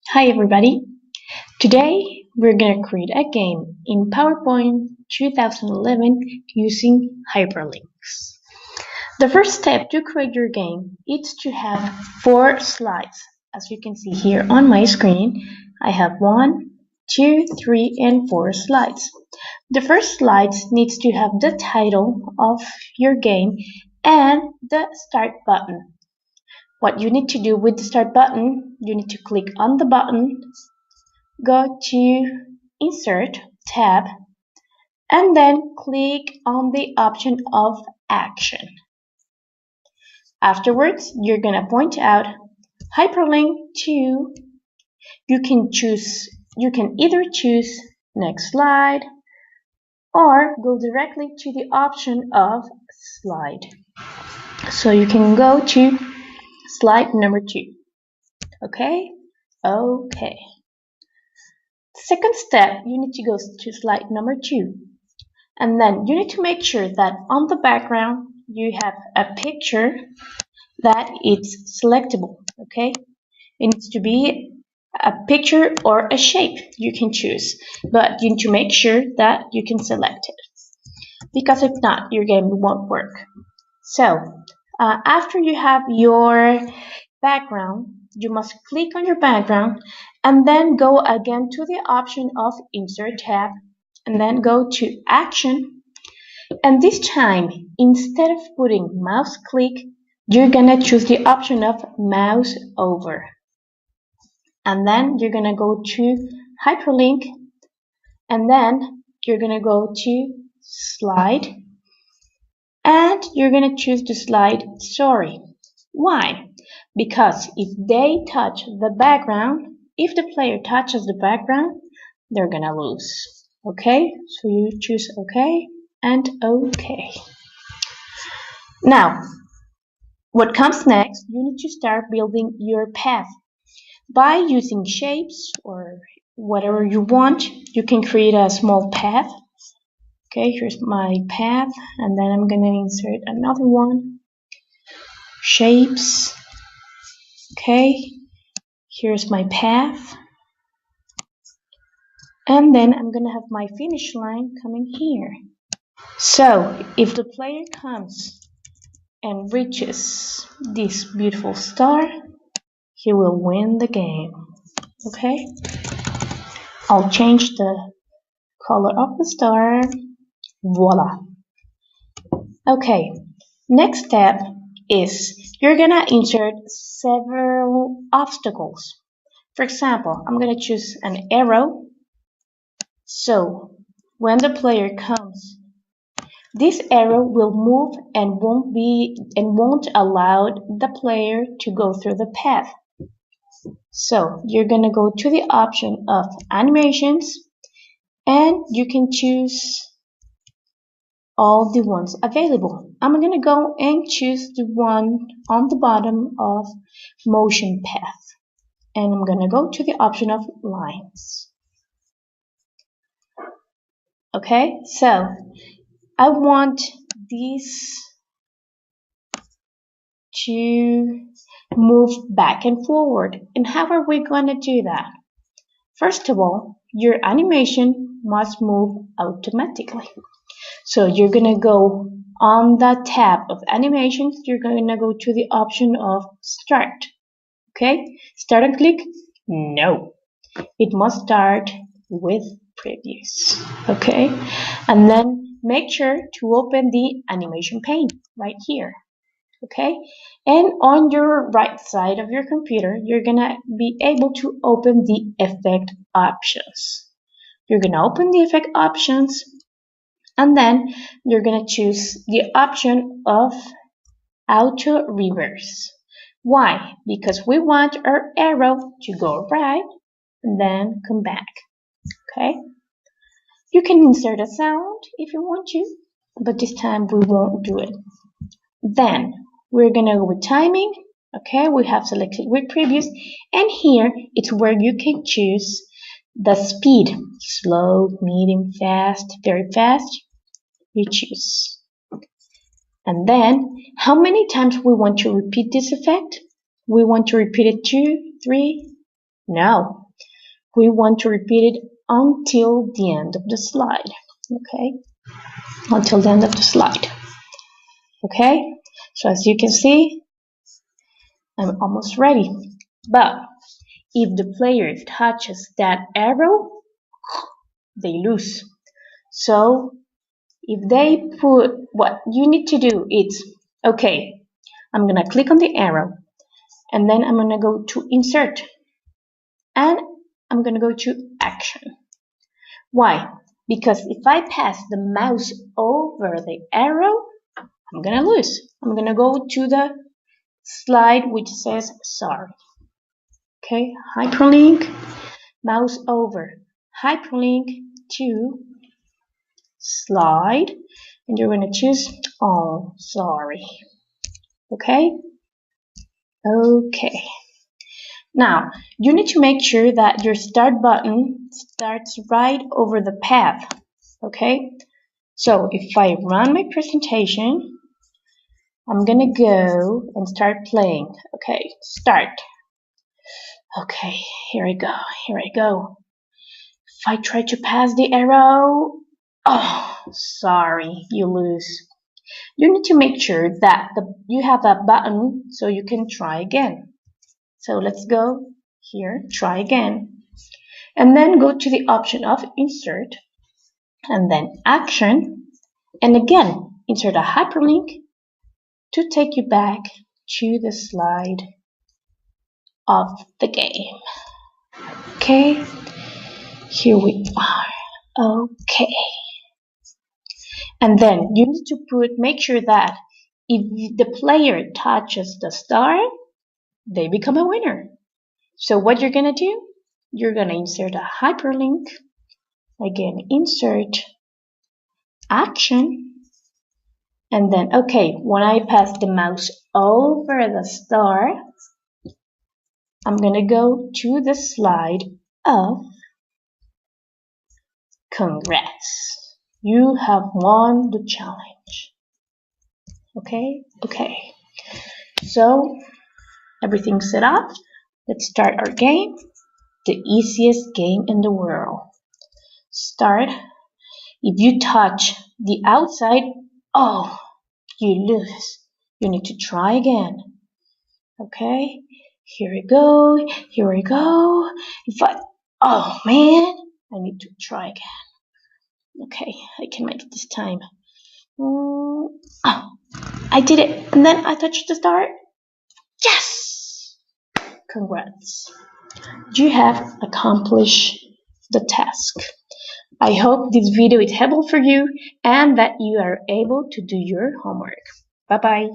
Hi everybody! Today we're going to create a game in PowerPoint 2011 using hyperlinks. The first step to create your game is to have 4 slides. As you can see here on my screen, I have 1, 2, 3, and 4 slides. The first slide needs to have the title of your game and the start button. What you need to do with the start button, you need to click on the button, go to Insert tab, and then click on the option of Action. Afterwards, you're going to point out hyperlink to, you can either choose next slide or go directly to the option of slide. So you can go to slide number 2. Okay? Okay. Second step, you need to go to slide number 2. And then you need to make sure that on the background you have a picture that is selectable. Okay? It needs to be a picture or a shape you can choose, but you need to make sure that you can select it, because if not, your game won't work. So after you have your background, you must click on your background and then go again to the option of Insert tab and then go to Action. And this time, instead of putting mouse click, you're gonna choose the option of mouse over. And then you're gonna go to hyperlink, and then you're gonna go to slide, and you're gonna choose the slide story. Why? Because if they touch the background, if the player touches the background, they're gonna lose. Okay? So you choose OK and OK. Now, what comes next, you need to start building your path. By using shapes or whatever you want, you can create a small path. Okay, here's my path, and then I'm gonna insert another one. Shapes. Okay, here's my path. And then I'm gonna have my finish line coming here. So if the player comes and reaches this beautiful star, he will win the game. Okay, I'll change the color of the star. Voila. Okay, next step is you're gonna insert several obstacles. For example, I'm gonna choose an arrow. So when the player comes, this arrow will move and won't allow the player to go through the path. So you're gonna go to the option of animations, and you can choose all the ones available. I'm gonna go and choose the one on the bottom of motion path, and I'm gonna go to the option of lines. Okay, so I want these to move back and forward. And how are we going to do that? First of all, your animation must move automatically. So you're going to go on the tab of animations, you're going to go to the option of start. Okay, start and click? No, it must start with previous. Okay, and then make sure to open the animation pane right here. Okay, and on your right side of your computer, you're gonna be able to open the effect options. You're gonna open the effect options, and then you're gonna choose the option of auto reverse. Why? Because we want our arrow to go right and then come back. Okay, you can insert a sound if you want to, but this time we won't do it. Then we're gonna go with timing. Okay, we have selected with previous, and here it's where you can choose the speed: slow, medium, fast, very fast. You choose. And then how many times we want to repeat this effect? We want to repeat it 2, 3, No, we want to repeat it until the end of the slide. Okay, until the end of the slide. Okay, so as you can see, I'm almost ready. But if the player touches that arrow, they lose. So if they put, what you need to do is, okay, I'm gonna click on the arrow and then I'm gonna go to insert and I'm gonna go to action. Why? Because if I pass the mouse over the arrow, I'm gonna lose. I'm gonna go to the slide which says sorry. Okay, hyperlink, mouse over, hyperlink to slide, and you're gonna choose, oh, sorry. Okay? Okay. Now, you need to make sure that your start button starts right over the path. Okay? So, if I run my presentation, I'm gonna go and start playing. Okay, start. Okay, here I go, here I go. If I try to pass the arrow, oh, sorry, you lose. You need to make sure that you have a button so you can try again. So let's go here, try again. And then go to the option of insert and then action. And again, insert a hyperlink to take you back to the slide of the game. Okay, here we are. Okay. And then you need to make sure that if the player touches the star, they become a winner. So what you're gonna do? You're gonna insert a hyperlink. Again, insert action. And then, okay, when I pass the mouse over the star, I'm gonna go to the slide of congrats. You have won the challenge. Okay, okay. So everything's set up. Let's start our game. The easiest game in the world. Start. If you touch the outside, oh, you lose. You need to try again. Okay, here we go, here we go. Oh man, I need to try again. Okay, I can make it this time. Oh, I did it, and then I touched the star. Yes! Congrats. You have accomplished the task. I hope this video is helpful for you and that you are able to do your homework. Bye bye.